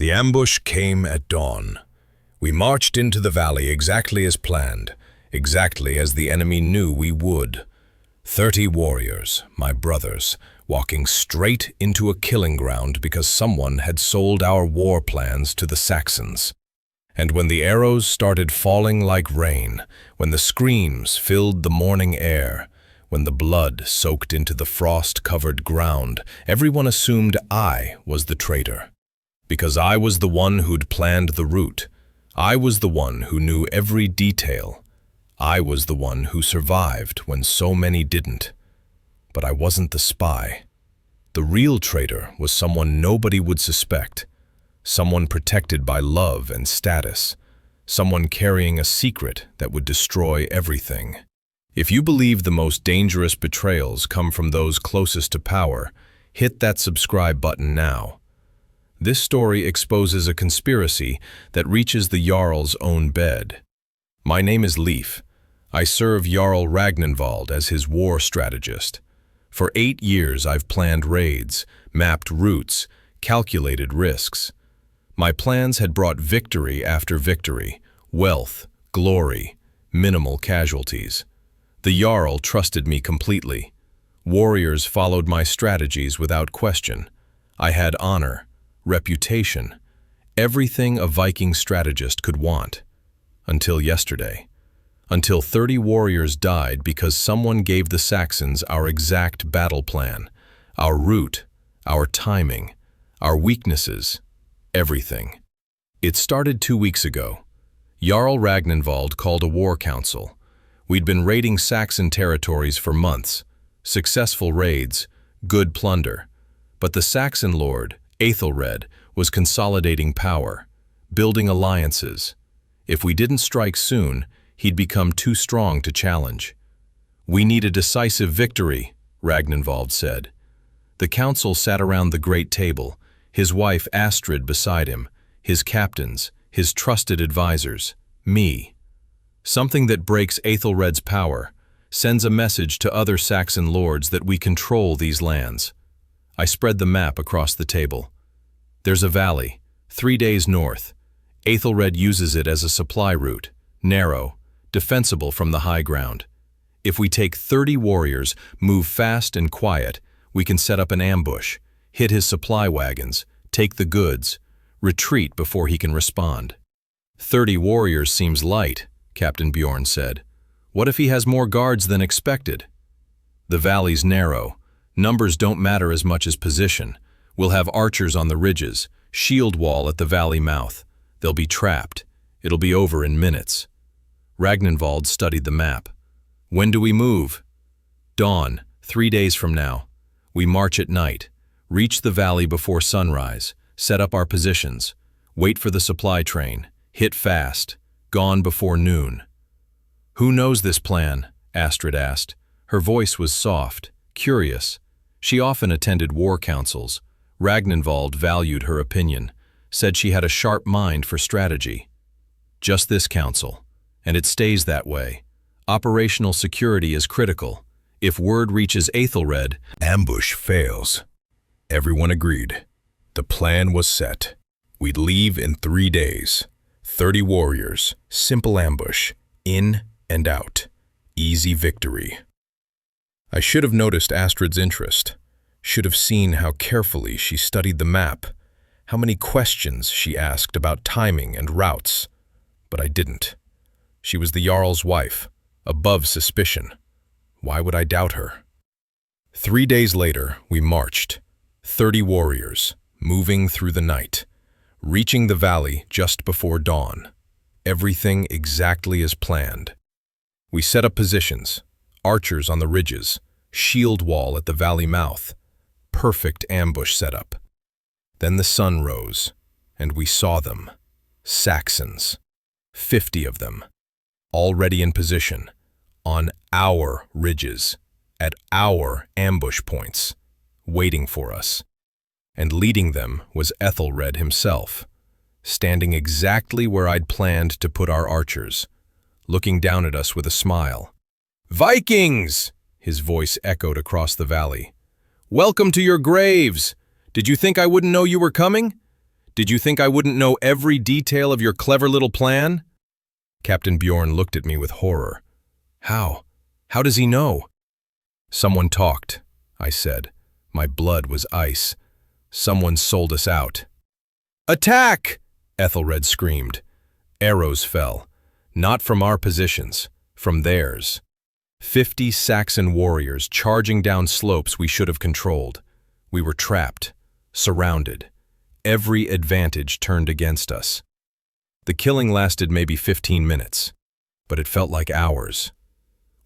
The ambush came at dawn. We marched into the valley exactly as planned, exactly as the enemy knew we would. 30 warriors, my brothers, walking straight into a killing ground because someone had sold our war plans to the Saxons. And when the arrows started falling like rain, when the screams filled the morning air, when the blood soaked into the frost-covered ground, everyone assumed I was the traitor. Because I was the one who'd planned the route. I was the one who knew every detail. I was the one who survived when so many didn't. But I wasn't the spy. The real traitor was someone nobody would suspect. Someone protected by love and status. Someone carrying a secret that would destroy everything. If you believe the most dangerous betrayals come from those closest to power, hit that subscribe button now. This story exposes a conspiracy that reaches the Jarl's own bed. My name is Leif. I serve Jarl Ragnvald as his war strategist. For 8 years I've planned raids, mapped routes, calculated risks. My plans had brought victory after victory, wealth, glory, minimal casualties. The Jarl trusted me completely. Warriors followed my strategies without question. I had honor, reputation, everything a Viking strategist could want. Until yesterday. Until 30 warriors died because someone gave the Saxons our exact battle plan, our route, our timing, our weaknesses, everything. It started 2 weeks ago. Jarl Ragnvald called a war council. We'd been raiding Saxon territories for months, successful raids, good plunder. But the Saxon lord, Aethelred, was consolidating power, building alliances. If we didn't strike soon, he'd become too strong to challenge. We need a decisive victory, Ragnvald said. The council sat around the great table, his wife Aethelred beside him, his captains, his trusted advisors, me. Something that breaks Aethelred's power, sends a message to other Saxon lords that we control these lands. I spread the map across the table. There's a valley, 3 days north. Aethelred uses it as a supply route, narrow, defensible from the high ground. If we take 30 warriors, move fast and quiet, we can set up an ambush, hit his supply wagons, take the goods, retreat before he can respond. 30 warriors seems light, Captain Bjorn said. What if he has more guards than expected? The valley's narrow. Numbers don't matter as much as position. We'll have archers on the ridges, shield wall at the valley mouth. They'll be trapped. It'll be over in minutes. Ragnvald studied the map. When do we move? Dawn, 3 days from now. We march at night, reach the valley before sunrise, set up our positions, wait for the supply train, hit fast, gone before noon. Who knows this plan? Aethelred asked. Her voice was soft, curious. She often attended war councils. Ragnvald valued her opinion, said she had a sharp mind for strategy. Just this council, and it stays that way. Operational security is critical. If word reaches Aethelred, ambush fails. Everyone agreed. The plan was set. We'd leave in 3 days. 30 warriors, simple ambush, in and out. Easy victory. I should have noticed Aethelred's interest. Should have seen how carefully she studied the map, how many questions she asked about timing and routes. But I didn't. She was the Jarl's wife, above suspicion. Why would I doubt her? 3 days later, we marched. 30 warriors, moving through the night, reaching the valley just before dawn. Everything exactly as planned. We set up positions, archers on the ridges, shield wall at the valley mouth. Perfect ambush setup. Then the sun rose, and we saw them. Saxons. 50 of them. Already in position. On our ridges. At our ambush points. Waiting for us. And leading them was Aethelred himself. Standing exactly where I'd planned to put our archers. Looking down at us with a smile. "Vikings!" His voice echoed across the valley. "Welcome to your graves! Did you think I wouldn't know you were coming? Did you think I wouldn't know every detail of your clever little plan? Captain Bjorn looked at me with horror. How? How does he know? Someone talked, I said. My blood was ice. Someone sold us out. Attack! Aethelred screamed. Arrows fell. Not from our positions, from theirs. 50 Saxon warriors charging down slopes we should have controlled. We were trapped, surrounded. Every advantage turned against us. The killing lasted maybe 15 minutes, but it felt like hours.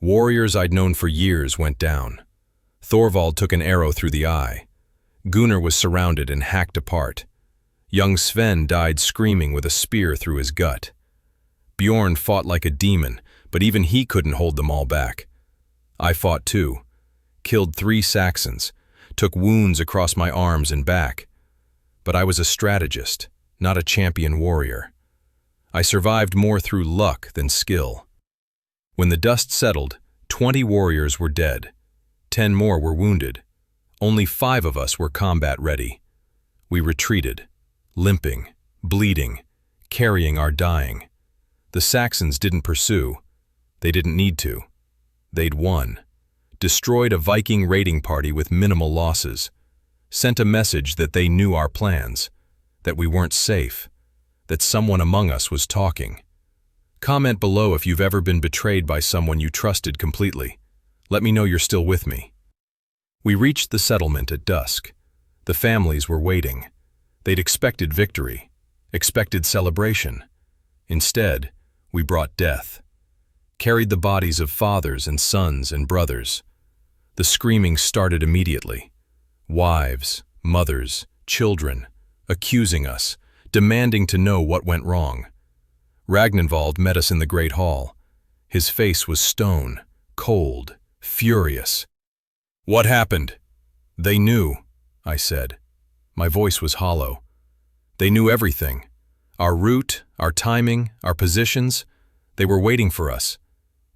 Warriors I'd known for years went down. Thorvald took an arrow through the eye. Gunnar was surrounded and hacked apart. Young Sven died screaming with a spear through his gut. Bjorn fought like a demon, but even he couldn't hold them all back. I fought too. Killed 3 Saxons, took wounds across my arms and back. But I was a strategist, not a champion warrior. I survived more through luck than skill. When the dust settled, 20 warriors were dead. 10 more were wounded. Only 5 of us were combat ready. We retreated, limping, bleeding, carrying our dying. The Saxons didn't pursue. They didn't need to. They'd won. Destroyed a Viking raiding party with minimal losses. Sent a message that they knew our plans, that we weren't safe, that someone among us was talking. Comment below if you've ever been betrayed by someone you trusted completely. Let me know you're still with me. We reached the settlement at dusk. The families were waiting. They'd expected victory, expected celebration. Instead, we brought death. Carried the bodies of fathers and sons and brothers. The screaming started immediately. Wives, mothers, children, accusing us, demanding to know what went wrong. Ragnvald met us in the great hall. His face was stone, cold, furious. What happened? They knew, I said. My voice was hollow. They knew everything. Our route, our timing, our positions. They were waiting for us.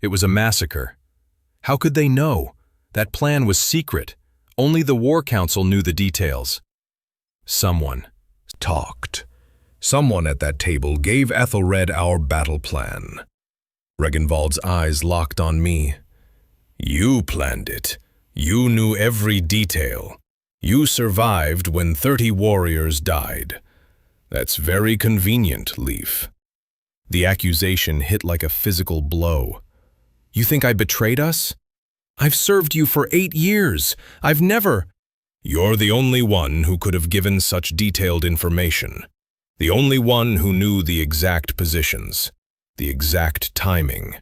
It was a massacre. How could they know? That plan was secret. Only the War Council knew the details. Someone talked. Someone at that table gave Aethelred our battle plan. Ragnvald's eyes locked on me. You planned it. You knew every detail. You survived when 30 warriors died. That's very convenient, Leif. The accusation hit like a physical blow. You think I betrayed us? I've served you for 8 years. I've never… You're the only one who could have given such detailed information. The only one who knew the exact positions, the exact timing.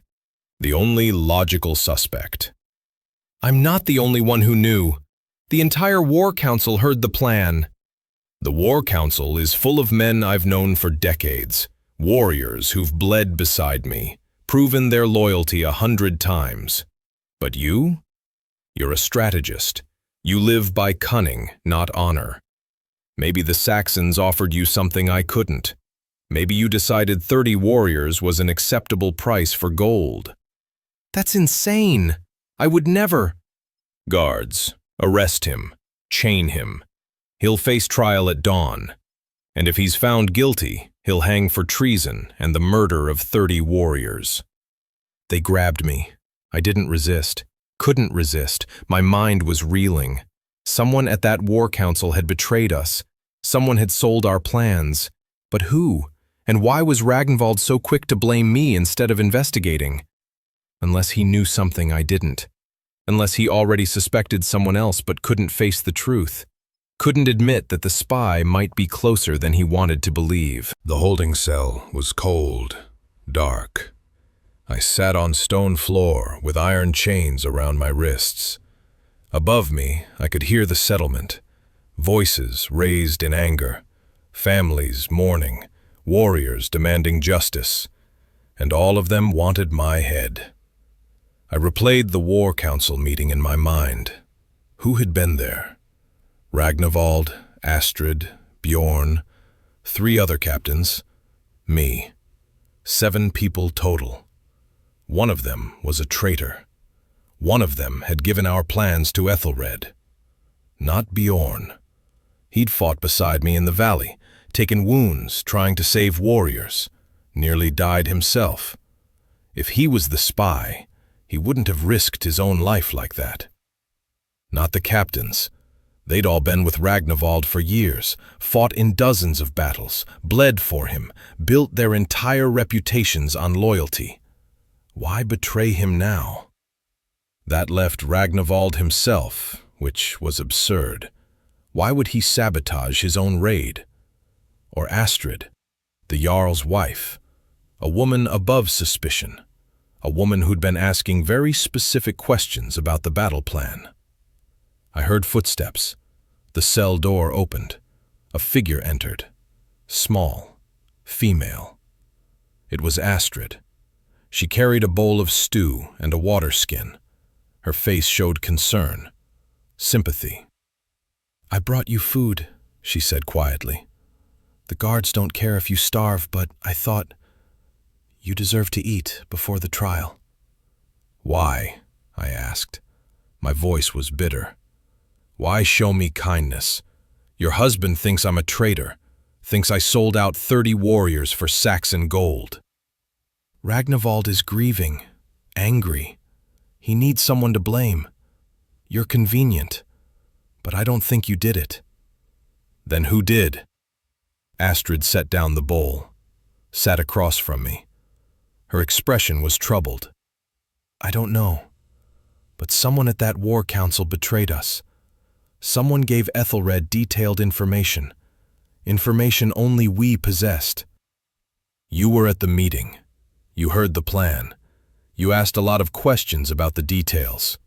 The only logical suspect. I'm not the only one who knew. The entire War Council heard the plan. The War Council is full of men I've known for decades, warriors who've bled beside me, proven their loyalty 100 times. But you? You're a strategist. You live by cunning, not honor. Maybe the Saxons offered you something I couldn't. Maybe you decided 30 warriors was an acceptable price for gold. That's insane. I would never… Guards, arrest him, chain him. He'll face trial at dawn. And if he's found guilty, he'll hang for treason and the murder of 30 warriors. They grabbed me. I didn't resist, couldn't resist. My mind was reeling. Someone at that War Council had betrayed us. Someone had sold our plans. But who? And why was Ragnvald so quick to blame me instead of investigating? Unless he knew something I didn't. Unless he already suspected someone else but couldn't face the truth. Couldn't admit that the spy might be closer than he wanted to believe. The holding cell was cold, dark. I sat on stone floor with iron chains around my wrists. Above me, I could hear the settlement. Voices raised in anger. Families mourning. Warriors demanding justice. And all of them wanted my head. I replayed the War Council meeting in my mind. Who had been there? Ragnvald, Astrid, Bjorn, 3 other captains, me. 7 people total. One of them was a traitor. One of them had given our plans to Aethelred. Not Bjorn. He'd fought beside me in the valley, taken wounds trying to save warriors, nearly died himself. If he was the spy, he wouldn't have risked his own life like that. Not the captains. They'd all been with Ragnvald for years, fought in dozens of battles, bled for him, built their entire reputations on loyalty. Why betray him now? That left Ragnvald himself, which was absurd. Why would he sabotage his own raid? Or Astrid, the Jarl's wife, a woman above suspicion, a woman who'd been asking very specific questions about the battle plan. I heard footsteps. The cell door opened. A figure entered. Small, female. It was Astrid. She carried a bowl of stew and a water skin. Her face showed concern, sympathy. "I brought you food," she said quietly. "The guards don't care if you starve, but I thought you deserve to eat before the trial." "Why?" I asked. My voice was bitter. "Why show me kindness? Your husband thinks I'm a traitor, thinks I sold out 30 warriors for Saxon gold." "Ragnvald is grieving, angry. He needs someone to blame. You're convenient, but I don't think you did it." "Then who did?" Astrid set down the bowl, sat across from me. Her expression was troubled. "I don't know, but someone at that war council betrayed us. Someone gave Aethelred detailed information, information only we possessed." "You were at the meeting. You heard the plan. You asked a lot of questions about the details."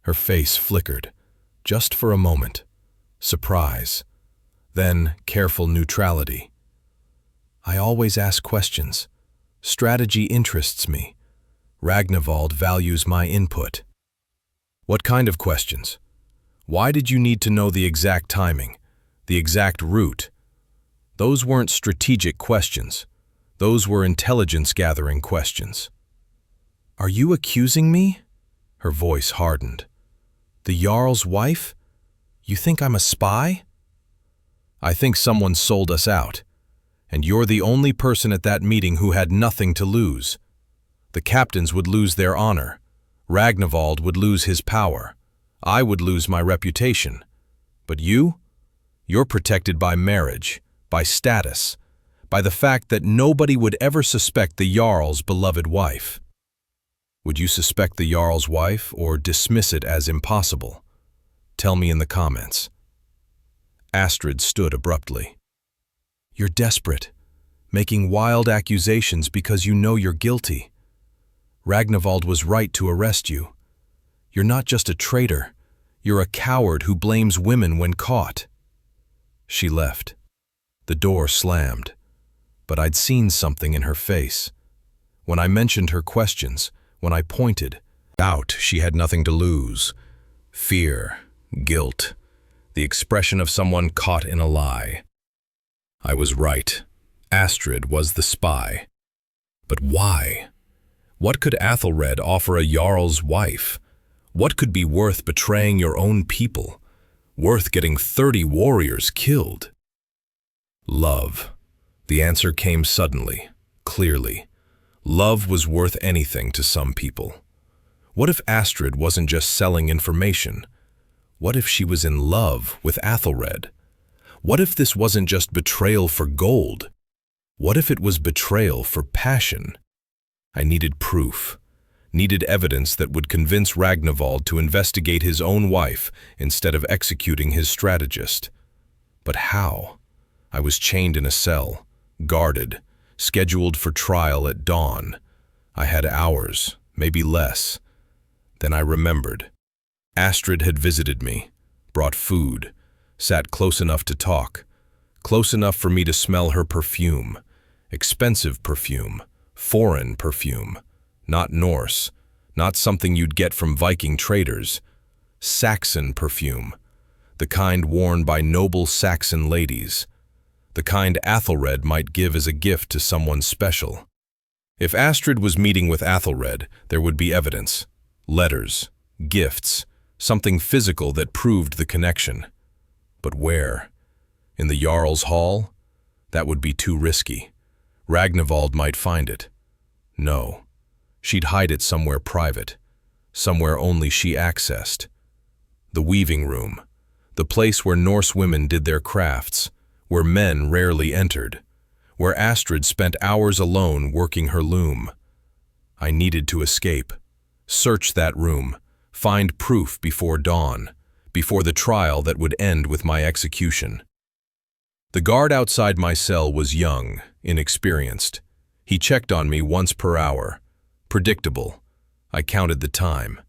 Her face flickered, just for a moment. Surprise. Then careful neutrality. "I always ask questions. Strategy interests me. Ragnvald values my input." "What kind of questions? Why did you need to know the exact timing, the exact route? Those weren't strategic questions. Those were intelligence-gathering questions." "Are you accusing me?" Her voice hardened. "The Jarl's wife? You think I'm a spy?" "I think someone sold us out, and you're the only person at that meeting who had nothing to lose. The captains would lose their honor. Ragnvald would lose his power. I would lose my reputation. But you're protected by marriage, by status, by the fact that nobody would ever suspect the Jarl's beloved wife." "Would you suspect the Jarl's wife or dismiss it as impossible? Tell me in the comments." Astrid stood abruptly. "You're desperate, making wild accusations because you know you're guilty. Ragnvald was right to arrest you. You're not just a traitor, you're a coward who blames women when caught." She left. The door slammed, but I'd seen something in her face. When I mentioned her questions, when I pointed out she had nothing to lose. Fear, guilt, the expression of someone caught in a lie. I was right. Astrid was the spy. But why? What could Aethelred offer a Jarl's wife? What could be worth betraying your own people? Worth getting 30 warriors killed? Love. The answer came suddenly, clearly. Love was worth anything to some people. What if Astrid wasn't just selling information? What if she was in love with Aethelred? What if this wasn't just betrayal for gold? What if it was betrayal for passion? I needed proof. Needed evidence that would convince Ragnvald to investigate his own wife instead of executing his strategist. But how? I was chained in a cell, guarded, scheduled for trial at dawn. I had hours, maybe less. Then I remembered. Astrid had visited me, brought food, sat close enough to talk, close enough for me to smell her perfume. Expensive perfume, foreign perfume. Not Norse, not something you'd get from Viking traders. Saxon perfume, the kind worn by noble Saxon ladies, the kind Aethelred might give as a gift to someone special. If Astrid was meeting with Aethelred, there would be evidence, letters, gifts, something physical that proved the connection. But where? In the Jarl's hall? That would be too risky. Ragnvald might find it. No. She'd hide it somewhere private, somewhere only she accessed. The weaving room, the place where Norse women did their crafts, where men rarely entered, where Aethelred spent hours alone working her loom. I needed to escape, search that room, find proof before dawn, before the trial that would end with my execution. The guard outside my cell was young, inexperienced. He checked on me once per hour. Predictable. I counted the time,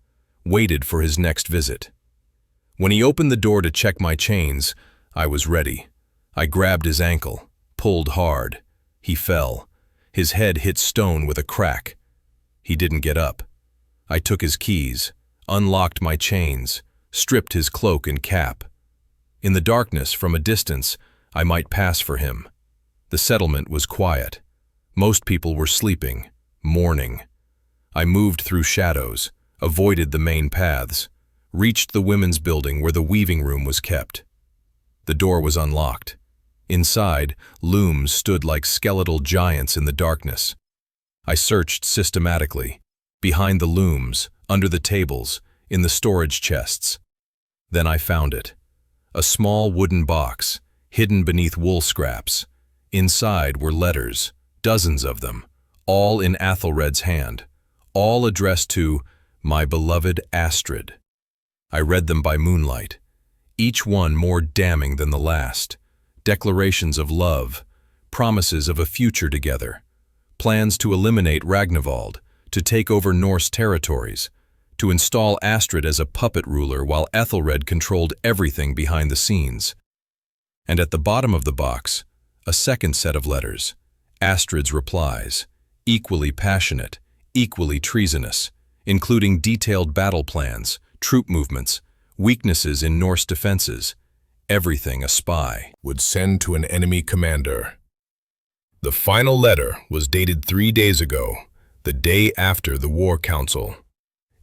waited for his next visit. When he opened the door to check my chains, I was ready. I grabbed his ankle, pulled hard. He fell. His head hit stone with a crack. He didn't get up. I took his keys, unlocked my chains, stripped his cloak and cap. In the darkness, from a distance, I might pass for him. The settlement was quiet. Most people were sleeping, mourning. I moved through shadows, avoided the main paths, reached the women's building where the weaving room was kept. The door was unlocked. Inside, looms stood like skeletal giants in the darkness. I searched systematically, behind the looms, under the tables, in the storage chests. Then I found it. A small wooden box, hidden beneath wool scraps. Inside were letters, dozens of them, all in Aethelred's hand, all addressed to my beloved Aethelred. I read them by moonlight, each one more damning than the last. Declarations of love, promises of a future together, plans to eliminate Ragnvald, to take over Norse territories, to install Aethelred as a puppet ruler while Aethelred controlled everything behind the scenes. And at the bottom of the box, a second set of letters, Aethred's replies, equally passionate, equally treasonous, including detailed battle plans, troop movements, weaknesses in Norse defenses, everything a spy would send to an enemy commander. The final letter was dated 3 days ago, the day after the War Council.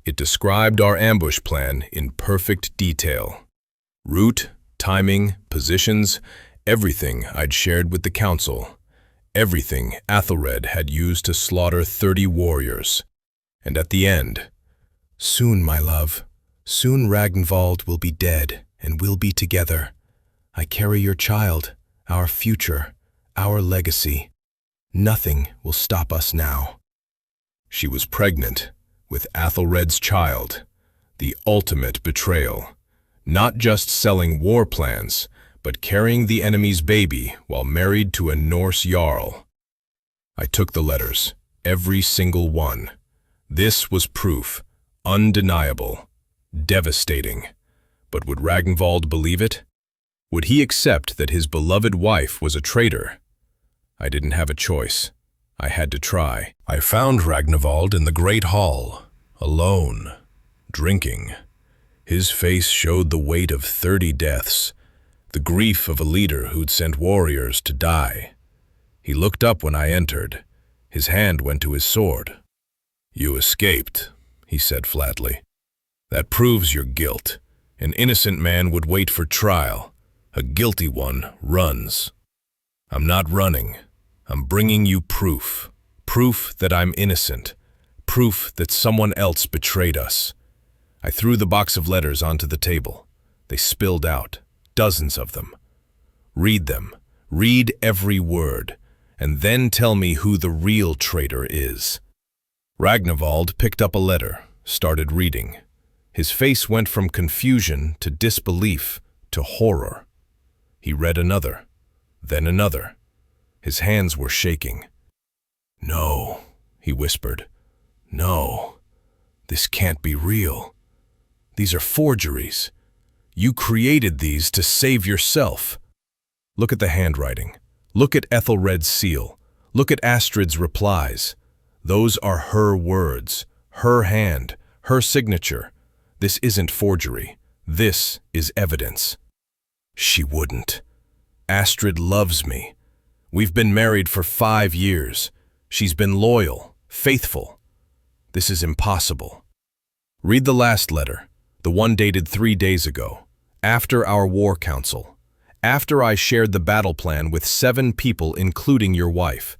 It described our ambush plan in perfect detail. Route, timing, positions, everything I'd shared with the council. Everything Aethelred had used to slaughter 30 warriors. And at the end, soon, my love, soon Ragnvald will be dead and we'll be together. I carry your child, our future, our legacy. Nothing will stop us now. She was pregnant with Aethelred's child, the ultimate betrayal. Not just selling war plans, but carrying the enemy's baby while married to a Norse Jarl. I took the letters, every single one. This was proof, undeniable, devastating. But would Ragnvald believe it? Would he accept that his beloved wife was a traitor? I didn't have a choice. I had to try. I found Ragnvald in the Great Hall, alone, drinking. His face showed the weight of 30 deaths, the grief of a leader who'd sent warriors to die. He looked up when I entered. His hand went to his sword. "You escaped," he said flatly. "That proves your guilt. An innocent man would wait for trial. A guilty one runs. I'm not running. I'm bringing you proof. Proof that I'm innocent. Proof that someone else betrayed us." I threw the box of letters onto the table. They spilled out, dozens of them. Read them. Read every word. And then tell me who the real traitor is. Ragnvald picked up a letter, started reading. His face went from confusion to disbelief to horror. He read another, then another. His hands were shaking. "No," he whispered. "No, this can't be real. These are forgeries. You created these to save yourself." Look at the handwriting. Look at Aethelred's seal. Look at Aethred's replies. Those are her words, her hand, her signature. This isn't forgery. This is evidence. She wouldn't. Aethelred loves me. We've been married for 5 years. She's been loyal, faithful. This is impossible. Read the last letter, the one dated 3 days ago, after our war council. After I shared the battle plan with 7 people including your wife.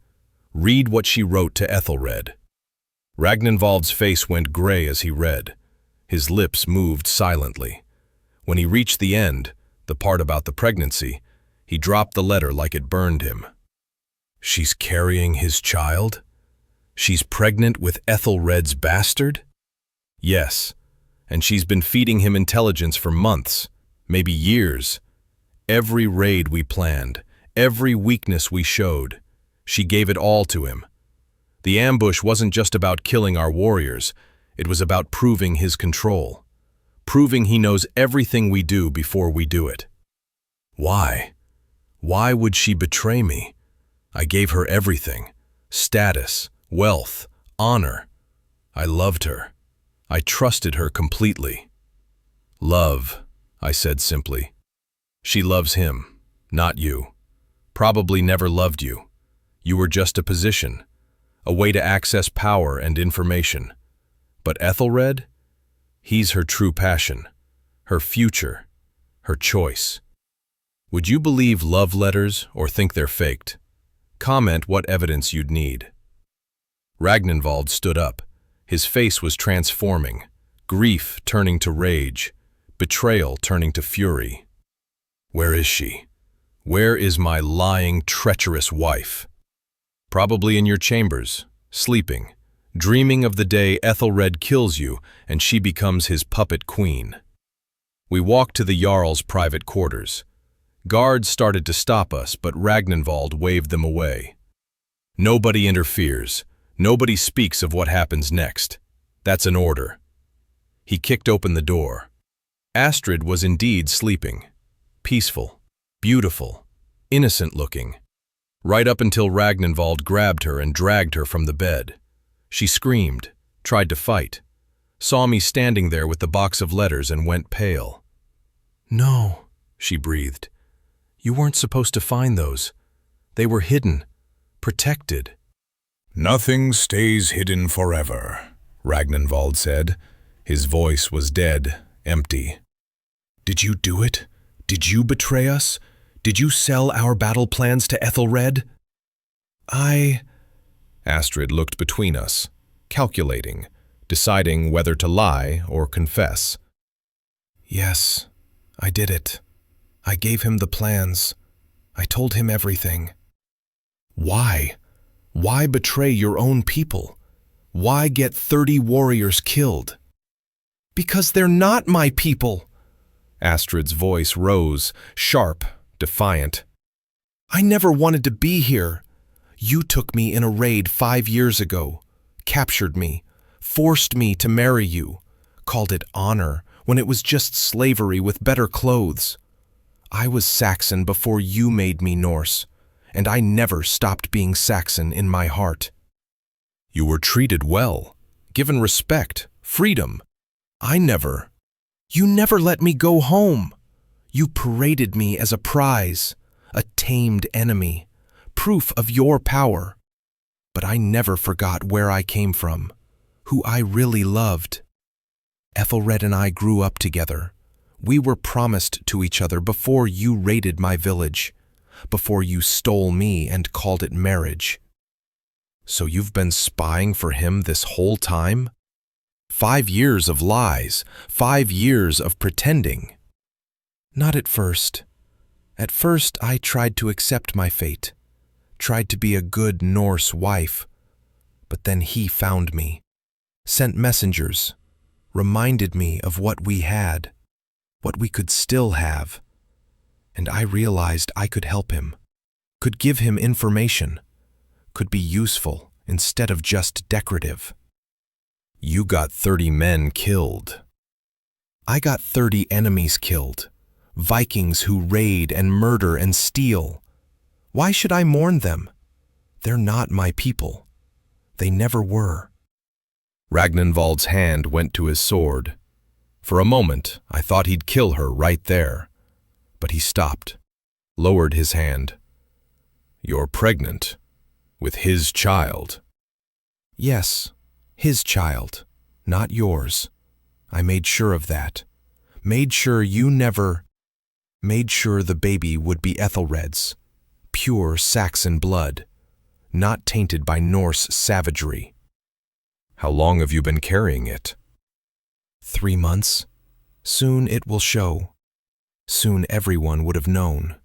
Read what she wrote to Aethelred." Ragnvald's face went gray as he read. His lips moved silently. When he reached the end, the part about the pregnancy, he dropped the letter like it burned him. "She's carrying his child? She's pregnant with Aethelred's bastard?" "Yes, and she's been feeding him intelligence for months, maybe years. Every raid we planned, every weakness we showed, she gave it all to him. The ambush wasn't just about killing our warriors, it was about proving his control. Proving he knows everything we do before we do it." "Why? Why would she betray me? I gave her everything. Status, wealth, honor. I loved her. I trusted her completely." "Love," I said simply. "She loves him, not you. Probably never loved you. You were just a position, a way to access power and information. But Aethelred? He's her true passion, her future, her choice. Would you believe love letters or think they're faked? Comment what evidence you'd need." Ragnvald stood up. His face was transforming, grief turning to rage, betrayal turning to fury. "Where is she? Where is my lying, treacherous wife?" "Probably in your chambers, sleeping, dreaming of the day Aethelred kills you and she becomes his puppet queen." We walked to the Jarl's private quarters. Guards started to stop us, but Ragnvald waved them away. "Nobody interferes. Nobody speaks of what happens next. That's an order." He kicked open the door. Astrid was indeed sleeping. Peaceful, beautiful, innocent-looking. Right up until Ragnvald grabbed her and dragged her from the bed. She screamed, tried to fight, saw me standing there with the box of letters and went pale. "No," she breathed. "You weren't supposed to find those. They were hidden, protected." "Nothing stays hidden forever," Ragnvald said. His voice was dead, empty. "Did you do it? Did you betray us? Did you sell our battle plans to Aethelred?" Astrid looked between us, calculating, deciding whether to lie or confess. "Yes, I did it. I gave him the plans. I told him everything." "Why? Why betray your own people? Why get 30 warriors killed?" "Because they're not my people." Astrid's voice rose, sharp, defiant. "I never wanted to be here. You took me in a raid 5 years ago, captured me, forced me to marry you, called it honor when it was just slavery with better clothes. I was Saxon before you made me Norse, and I never stopped being Saxon in my heart." "You were treated well, given respect, freedom. You never let me go home. You paraded me as a prize, a tamed enemy, proof of your power. But I never forgot where I came from, who I really loved. Aethelred and I grew up together. We were promised to each other before you raided my village, before you stole me and called it marriage." "So you've been spying for him this whole time? 5 years of lies, 5 years of pretending." "Not at first. At first I tried to accept my fate, tried to be a good Norse wife. But then he found me, sent messengers, reminded me of what we had, what we could still have. And I realized I could help him, could give him information, could be useful instead of just decorative." "You got 30 men killed." "I got 30 enemies killed, Vikings who raid and murder and steal. Why should I mourn them? They're not my people. They never were." Ragnvald's hand went to his sword. For a moment, I thought he'd kill her right there. But he stopped, lowered his hand. "You're pregnant, with his child." "Yes, his child, not yours. I made sure of that. Made sure you never..." made sure the baby would be Aethelred's, pure Saxon blood, not tainted by Norse savagery. How long have you been carrying it? 3 months. Soon it will show. Soon everyone would have known.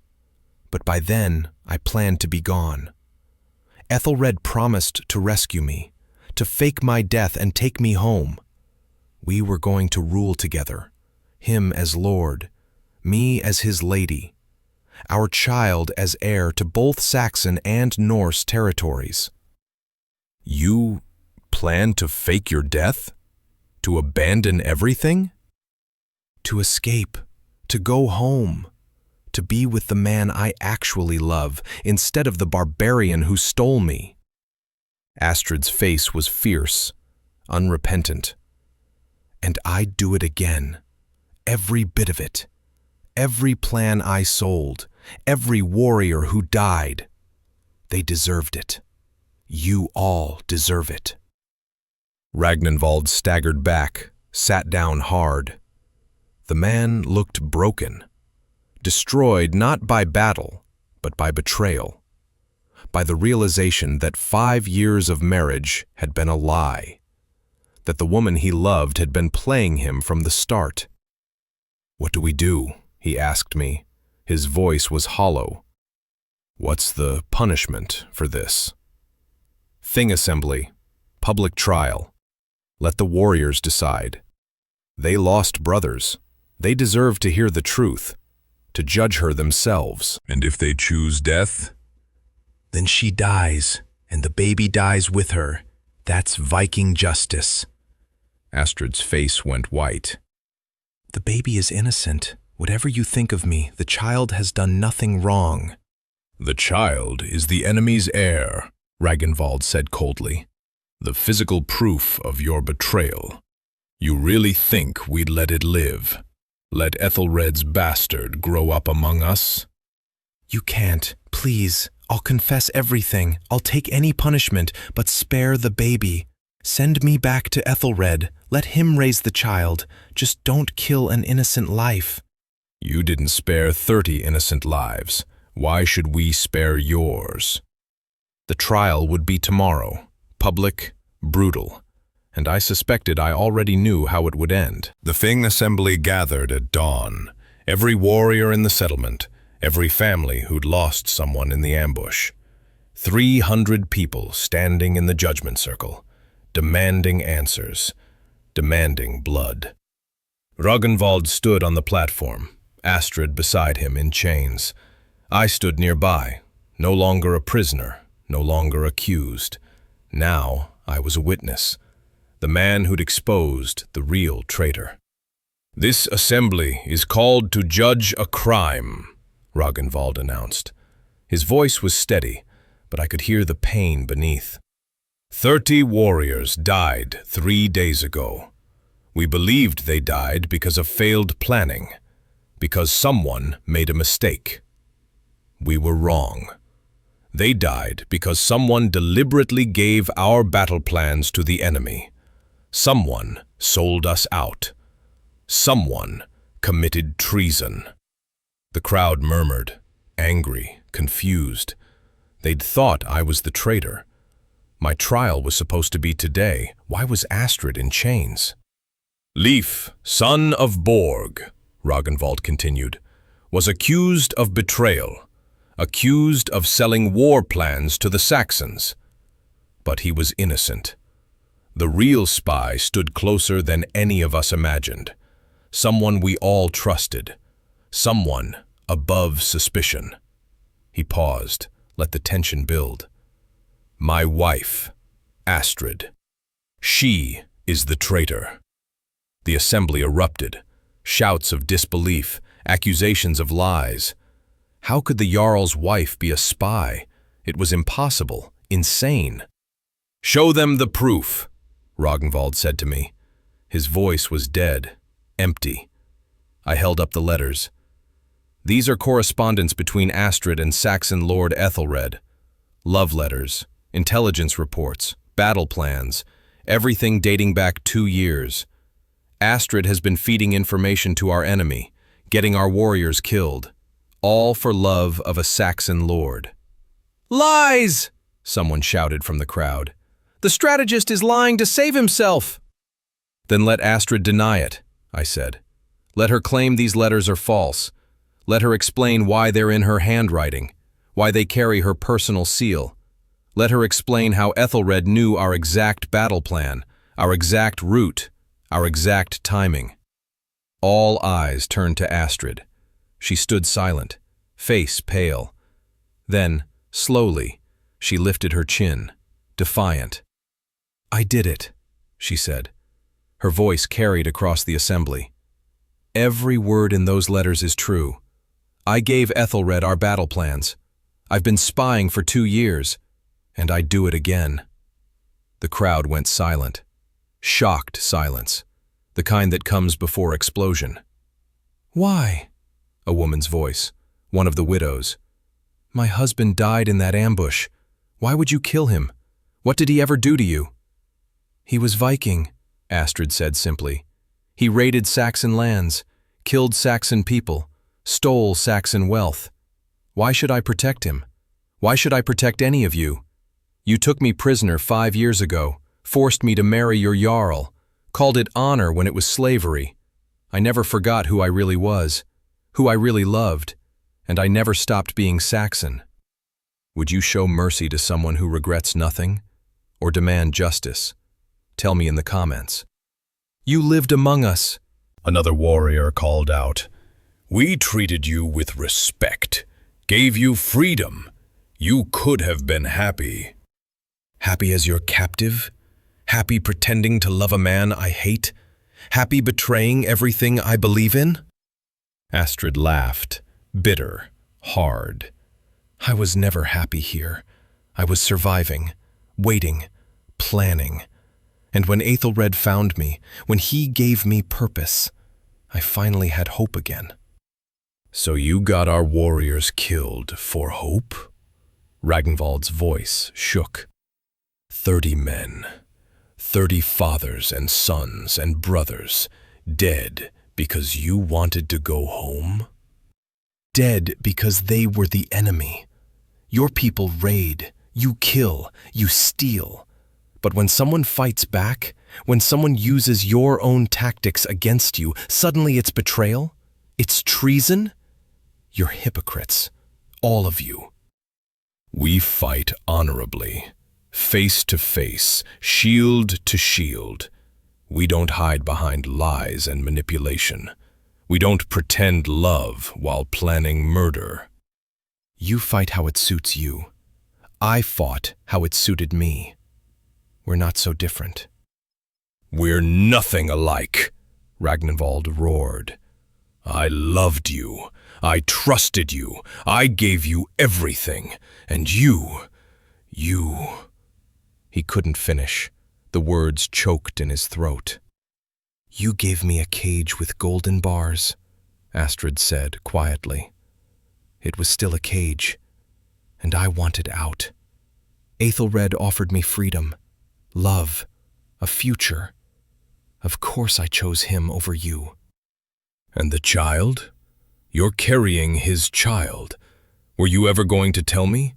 But by then, I planned to be gone. Aethelred promised to rescue me, to fake my death and take me home. We were going to rule together, him as lord, me as his lady, our child as heir to both Saxon and Norse territories. You plan to fake your death? To abandon everything? To escape, to go home, to be with the man I actually love instead of the barbarian who stole me. Astrid's face was fierce, unrepentant. And I'd do it again, every bit of it, every plan I sold, every warrior who died. They deserved it. You all deserve it. Ragnvald staggered back, sat down hard. The man looked broken, destroyed not by battle, but by betrayal, by the realization that 5 years of marriage had been a lie, that the woman he loved had been playing him from the start. "What do we do?" he asked me. His voice was hollow. "What's the punishment for this?" "Thing assembly, public trial. Let the warriors decide. They lost brothers. They deserve to hear the truth, to judge her themselves." "And if they choose death?" "Then she dies, and the baby dies with her. That's Viking justice." Astrid's face went white. "The baby is innocent. Whatever you think of me, the child has done nothing wrong." "The child is the enemy's heir," Ragnvald said coldly. "The physical proof of your betrayal. You really think we'd let it live? Let Aethelred's bastard grow up among us?" "You can't. Please. I'll confess everything. I'll take any punishment, but spare the baby. Send me back to Aethelred. Let him raise the child. Just don't kill an innocent life." "You didn't spare 30 innocent lives. Why should we spare yours?" The trial would be tomorrow, public, brutal, and I suspected I already knew how it would end. The Thing assembly gathered at dawn. Every warrior in the settlement, every family who'd lost someone in the ambush. 300 people standing in the judgment circle, demanding answers, demanding blood. Ragnvald stood on the platform, Astrid beside him in chains. I stood nearby, no longer a prisoner, no longer accused. Now I was a witness, the man who'd exposed the real traitor. "This assembly is called to judge a crime," Ragnvald announced. His voice was steady, but I could hear the pain beneath. 30 warriors died 3 days ago. We believed they died because of failed planning, because someone made a mistake. We were wrong. They died because someone deliberately gave our battle plans to the enemy. Someone sold us out. Someone committed treason. The crowd murmured, angry, confused. They'd thought I was the traitor. My trial was supposed to be today. Why was Astrid in chains? "Leif, son of Borg," Ragnvald continued, "was accused of betrayal, accused of selling war plans to the Saxons. But he was innocent. The real spy stood closer than any of us imagined. Someone we all trusted. Someone above suspicion." He paused, let the tension build. "My wife, Astrid. She is the traitor." The assembly erupted. Shouts of disbelief, accusations of lies. How could the Jarl's wife be a spy? It was impossible, insane. "Show them the proof," Ragnvald said to me. His voice was dead, empty. I held up the letters. "These are correspondence between Astrid and Saxon Lord Aethelred. Love letters, intelligence reports, battle plans, everything dating back 2 years. Astrid has been feeding information to our enemy, getting our warriors killed, all for love of a Saxon lord. "Lies!" someone shouted from the crowd. "The strategist is lying to save himself." "Then let Astrid deny it," I said. "Let her claim these letters are false. Let her explain why they're in her handwriting, why they carry her personal seal. Let her explain how Aethelred knew our exact battle plan, our exact route, our exact timing." All eyes turned to Astrid. She stood silent, face pale. Then, slowly, she lifted her chin, defiant. "I did it," she said. Her voice carried across the assembly. "Every word in those letters is true. I gave Aethelred our battle plans. I've been spying for 2 years, and I'd do it again." The crowd went silent. Shocked silence, the kind that comes before explosion. "Why?" A woman's voice, one of the widows. "My husband died in that ambush. Why would you kill him? What did he ever do to you?" "He was Viking," Astrid said simply. "He raided Saxon lands, killed Saxon people, stole Saxon wealth. Why should I protect him? Why should I protect any of you? You took me prisoner 5 years ago, forced me to marry your Jarl, called it honor when it was slavery. I never forgot who I really was, who I really loved, and I never stopped being Saxon. Would you show mercy to someone who regrets nothing, or demand justice? Tell me in the comments." "You lived among us," Another warrior called out. "We treated you with respect, gave you freedom. You could have been happy." "Happy as your captive? Happy pretending to love a man I hate? Happy betraying everything I believe in?" Astrid laughed, bitter, hard. "I was never happy here. I was surviving, waiting, planning. And when Aethelred found me, when he gave me purpose, I finally had hope again." "So you got our warriors killed for hope?" Ragnvald's voice shook. 30 men, 30 fathers and sons and brothers, dead because you wanted to go home? Dead because they were the enemy. Your people raid, you kill, you steal. But when someone fights back, when someone uses your own tactics against you, suddenly it's betrayal? It's treason? You're hypocrites, all of you. We fight honorably, face to face, shield to shield. We don't hide behind lies and manipulation. We don't pretend love while planning murder. You fight how it suits you. I fought how it suited me. We're not so different." "We're nothing alike," Ragnvald roared. "I loved you. I trusted you. I gave you everything. And you... He couldn't finish. The words choked in his throat. "You gave me a cage with golden bars," Astrid said quietly. "It was still a cage, and I wanted out. Aethelred offered me freedom, love, a future. Of course I chose him over you." "And the child? You're carrying his child. Were you ever going to tell me?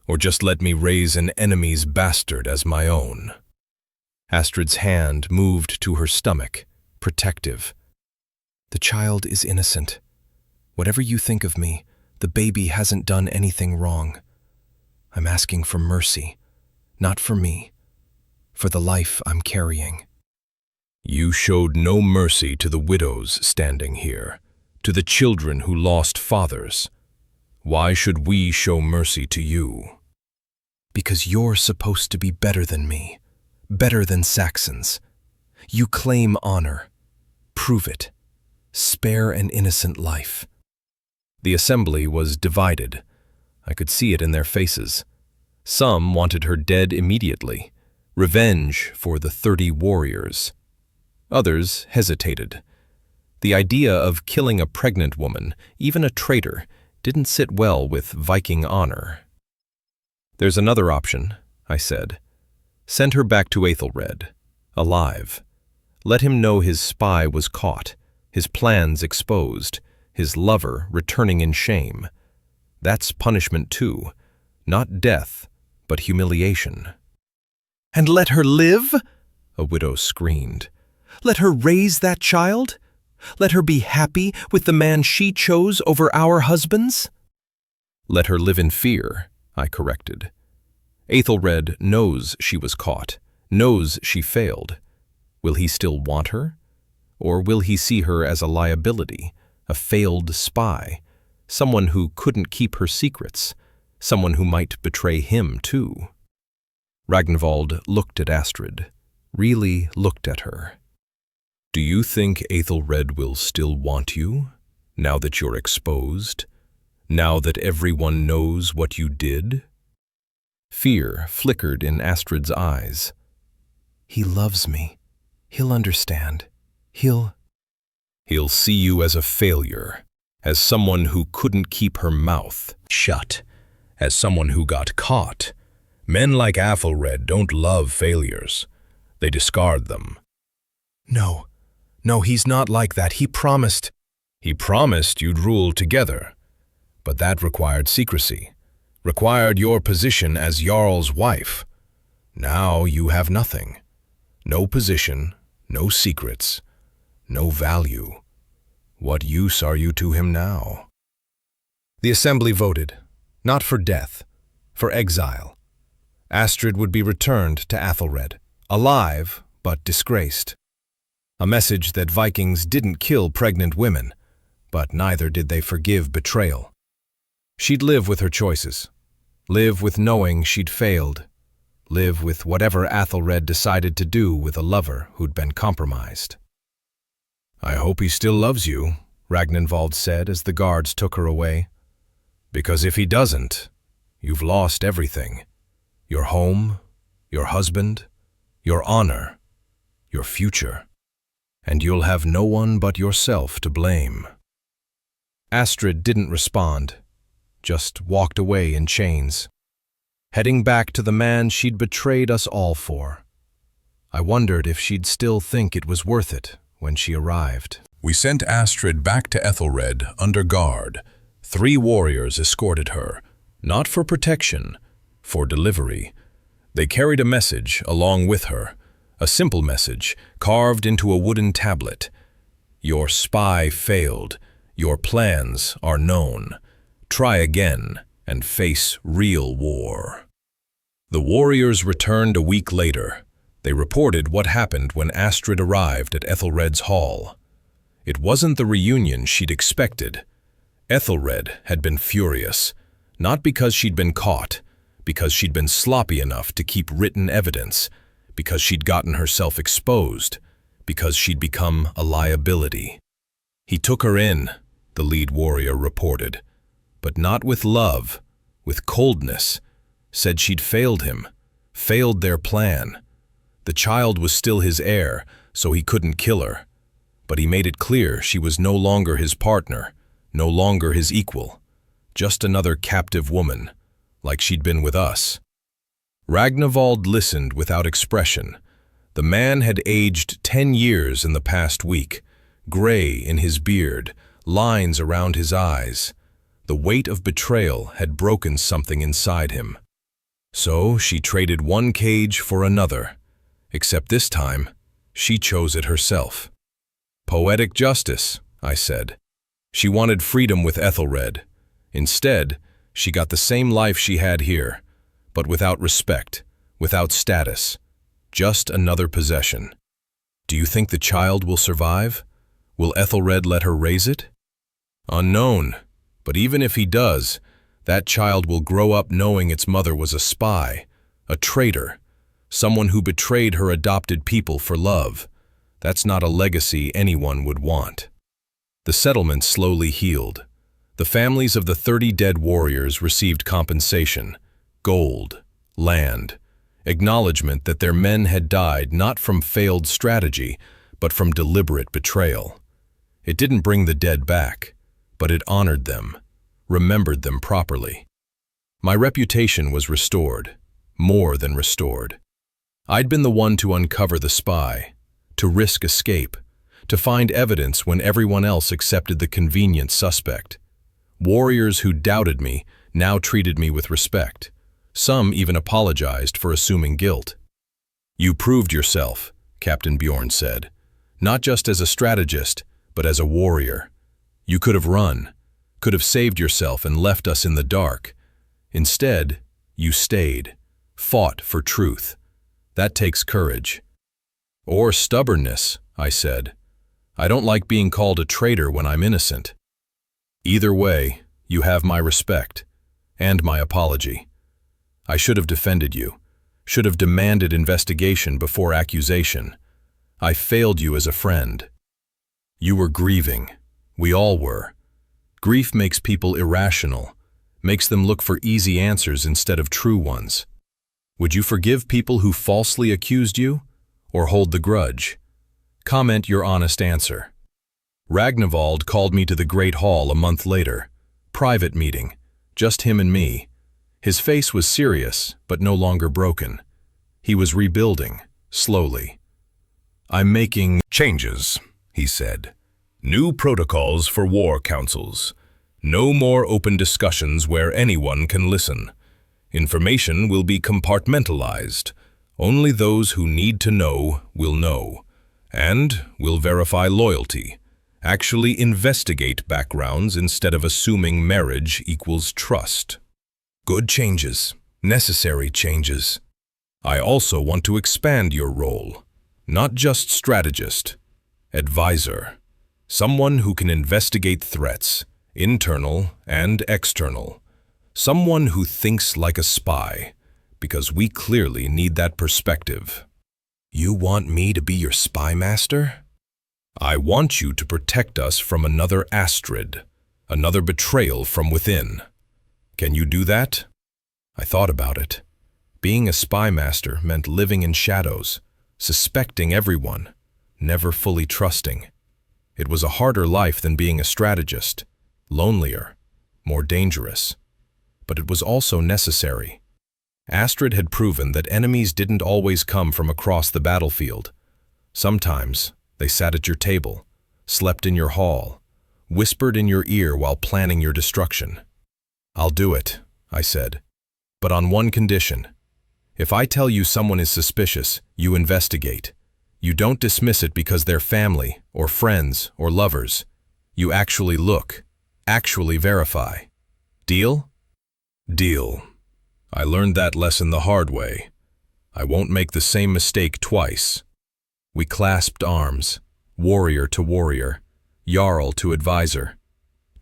Or just let me raise an enemy's bastard as my own?" Astrid's hand moved to her stomach, protective. "The child is innocent. Whatever you think of me, the baby hasn't done anything wrong. I'm asking for mercy, not for me, for the life I'm carrying." "You showed no mercy to the widows standing here, to the children who lost fathers. Why should we show mercy to you?" "Because you're supposed to be better than me, better than Saxons. You claim honor. Prove it. Spare an innocent life." The assembly was divided. I could see it in their faces. Some wanted her dead immediately, revenge for the 30 warriors. Others hesitated. The idea of killing a pregnant woman, even a traitor, didn't sit well with Viking honor. "There's another option," I said. "Send her back to Aethelred, alive. Let him know his spy was caught, his plans exposed, his lover returning in shame. That's punishment too, not death, but humiliation. "And let her live?" a widow screamed. "Let her raise that child? Let her be happy with the man she chose over our husbands?" "Let her live in fear," I corrected. "Aethelred knows she was caught, knows she failed. Will he still want her? Or will he see her as a liability, a failed spy, someone who couldn't keep her secrets, someone who might betray him too?" Ragnvald looked at Astrid, really looked at her. "Do you think Aethelred will still want you, now that you're exposed, now that everyone knows what you did?" Fear flickered in Astrid's eyes. "He loves me. He'll understand. He'll see you as a failure, as someone who couldn't keep her mouth shut, as someone who got caught. Men like Aethelred don't love failures. They discard them." No, he's not like that. He promised you'd rule together. But that required secrecy, required your position as Jarl's wife. Now you have nothing. No position, no secrets, no value. What use are you to him now? The assembly voted, not for death, for exile. Astrid would be returned to Aethelred, alive but disgraced. A message that Vikings didn't kill pregnant women, but neither did they forgive betrayal. She'd live with her choices, live with knowing she'd failed, live with whatever Aethelred decided to do with a lover who'd been compromised. "I hope he still loves you," Ragnvald said as the guards took her away. "Because if he doesn't, you've lost everything. Your home, your husband, your honor, your future. And you'll have no one but yourself to blame." Astrid didn't respond, just walked away in chains, heading back to the man she'd betrayed us all for. I wondered if she'd still think it was worth it when she arrived. We sent Astrid back to Aethelred under guard. 3 warriors escorted her, not for protection, for delivery. They carried a message along with her, a simple message carved into a wooden tablet. "Your spy failed. Your plans are known. Try again and face real war." The warriors returned a week later. They reported what happened when Astrid arrived at Aethelred's hall. It wasn't the reunion she'd expected. Aethelred had been furious, not because she'd been caught, because she'd been sloppy enough to keep written evidence, because she'd gotten herself exposed, because she'd become a liability. He took her in, the lead warrior reported, but not with love, with coldness, said she'd failed him, failed their plan. The child was still his heir, so he couldn't kill her, but he made it clear she was no longer his partner, no longer his equal, just another captive woman, like she'd been with us. Ragnvald listened without expression. The man had aged 10 years in the past week, gray in his beard, lines around his eyes. The weight of betrayal had broken something inside him. So she traded one cage for another, except this time, she chose it herself. "Poetic justice," I said. She wanted freedom with Aethelred. Instead, she got the same life she had here, but without respect, without status, just another possession. Do you think the child will survive? Will Aethelred let her raise it? Unknown, but even if he does, that child will grow up knowing its mother was a spy, a traitor, someone who betrayed her adopted people for love. That's not a legacy anyone would want. The settlement slowly healed. The families of the 30 dead warriors received compensation, gold, land, acknowledgement that their men had died not from failed strategy, but from deliberate betrayal. It didn't bring the dead back, but it honored them, remembered them properly. My reputation was restored, more than restored. I'd been the one to uncover the spy, to risk escape, to find evidence when everyone else accepted the convenient suspect. Warriors who doubted me now treated me with respect. Some even apologized for assuming guilt. "You proved yourself," Captain Bjorn said, "not just as a strategist, but as a warrior. You could have run, could have saved yourself and left us in the dark. Instead, you stayed, fought for truth. That takes courage." "Or stubbornness," I said. "I don't like being called a traitor when I'm innocent." "Either way, you have my respect, and my apology. I should have defended you, should have demanded investigation before accusation. I failed you as a friend. You were grieving. We all were. Grief makes people irrational, makes them look for easy answers instead of true ones. Would you forgive people who falsely accused you, or hold the grudge? Comment your honest answer." Ragnvald called me to the Great Hall a month later. Private meeting, just him and me. His face was serious, but no longer broken. He was rebuilding, slowly. "I'm making changes," he said. "New protocols for war councils. No more open discussions where anyone can listen. Information will be compartmentalized. Only those who need to know will know. And will verify loyalty. Actually investigate backgrounds instead of assuming marriage equals trust. Good changes, necessary changes. I also want to expand your role. Not just strategist, advisor. Someone who can investigate threats, internal and external. Someone who thinks like a spy, because we clearly need that perspective." "You want me to be your spy master?" "I want you to protect us from another Aethelred, another betrayal from within. Can you do that?" I thought about it. Being a spy master meant living in shadows, suspecting everyone, never fully trusting. It was a harder life than being a strategist, lonelier, more dangerous. But it was also necessary. Aethelred had proven that enemies didn't always come from across the battlefield. Sometimes they sat at your table, slept in your hall, whispered in your ear while planning your destruction. "I'll do it," I said, "but on one condition. If I tell you someone is suspicious, you investigate. You don't dismiss it because they're family, or friends, or lovers. You actually look, actually verify. Deal?" "Deal. I learned that lesson the hard way. I won't make the same mistake twice." We clasped arms, warrior to warrior, Jarl to advisor.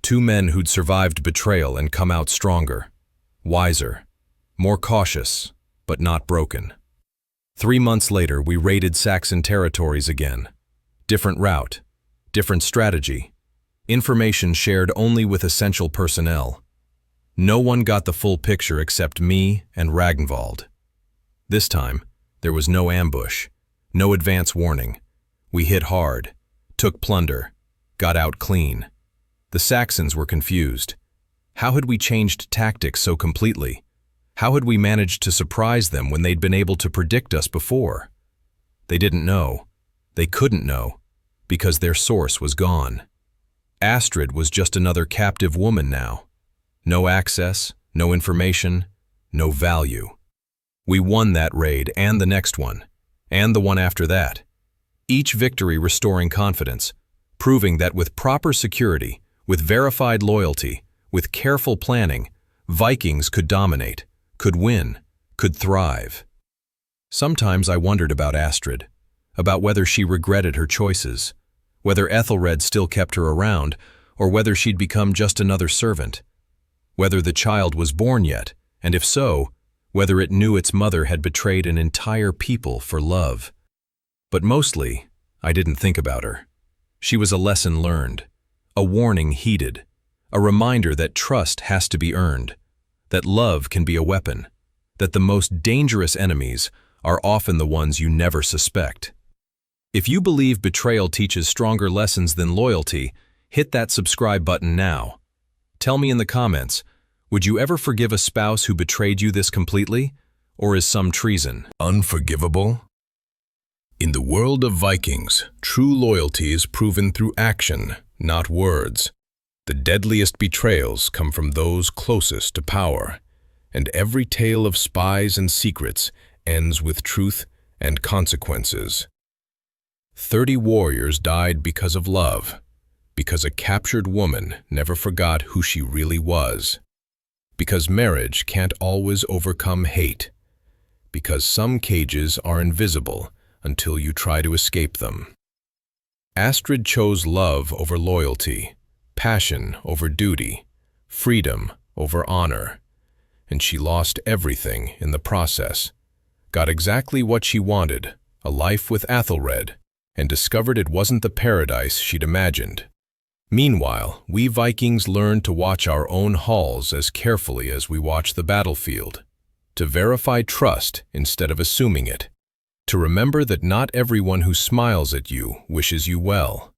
Two men who'd survived betrayal and come out stronger, wiser, more cautious, but not broken. 3 months later, we raided Saxon territories again. Different route, different strategy. Information shared only with essential personnel. No one got the full picture except me and Ragnvald. This time, there was no ambush, no advance warning. We hit hard, took plunder, got out clean. The Saxons were confused. How had we changed tactics so completely? How had we managed to surprise them when they'd been able to predict us before? They didn't know. They couldn't know, because their source was gone. Aethelred was just another captive woman now. No access, no information, no value. We won that raid and the next one, and the one after that. Each victory restoring confidence, proving that with proper security, with verified loyalty, with careful planning, Vikings could dominate, could win, could thrive. Sometimes I wondered about Aethelred, about whether she regretted her choices, whether Aethelred still kept her around, or whether she'd become just another servant. Whether the child was born yet, and if so, whether it knew its mother had betrayed an entire people for love. But mostly, I didn't think about her. She was a lesson learned, a warning heeded, a reminder that trust has to be earned, that love can be a weapon, that the most dangerous enemies are often the ones you never suspect. If you believe betrayal teaches stronger lessons than loyalty, hit that subscribe button now. Tell me in the comments, would you ever forgive a spouse who betrayed you this completely? Or is some treason unforgivable? In the world of Vikings, true loyalty is proven through action, not words. The deadliest betrayals come from those closest to power, and every tale of spies and secrets ends with truth and consequences. 30 warriors died because of love, because a captured woman never forgot who she really was, because marriage can't always overcome hate, because some cages are invisible until you try to escape them. Aethelred chose love over loyalty, passion over duty, freedom over honor, and she lost everything in the process, got exactly what she wanted, a life with Aethelred, and discovered it wasn't the paradise she'd imagined. Meanwhile, we Vikings learned to watch our own halls as carefully as we watch the battlefield, to verify trust instead of assuming it, to remember that not everyone who smiles at you wishes you well.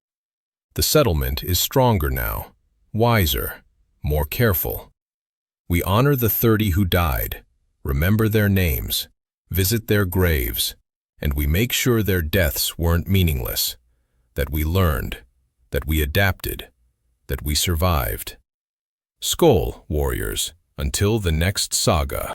The settlement is stronger now, wiser, more careful. We honor the 30 who died, remember their names, visit their graves, and we make sure their deaths weren't meaningless, that we learned, that we adapted, that we survived. Skål, warriors, until the next saga.